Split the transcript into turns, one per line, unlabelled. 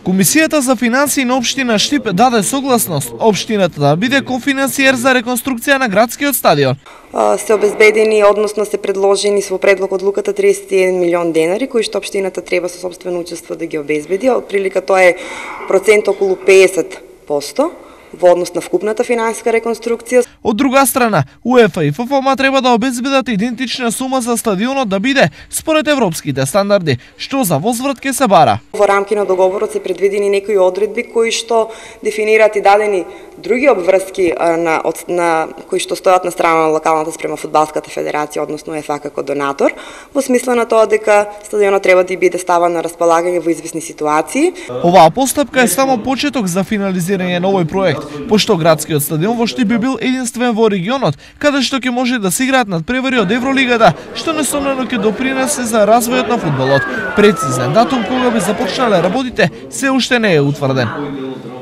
Комисијата за финансии на општина Штип даде согласност општината да биде кофинансиер за реконструкција на градскиот стадион.
Се обезбедени, односно се предложени со предлог одлуката 31 милион денари, кои што општината треба со сопствено учество да ги обезбеди. Отприлика тоа е процент околу 50% во однос на вкупната финансиска реконструкција.
Од друга страна, УЕФА и ФФМ треба да обезбедат идентична сума за стадионот да биде според европските стандарди, што за возврат ќе се бара.
Во рамки на договорот се предвидени некои одредби кои што дефинираат и дадени други обврски кои што стојат на страна на локалната спрема фудбалската федерација, односно УЕФА како донатор, во смисла на тоа дека стадионот треба да биде ставан на располагање во известни ситуации.
Оваа постапка е само почеток за финализирање на овој проект, пошто градскиот стадион во Штип би бил единствен во регионот, каде што ќе може да се играат надпревари од Евролигата, што несомнено ќе допринесе за развојот на фудбалот. Прецизен датум кога би започнале работите се уште не е утврден.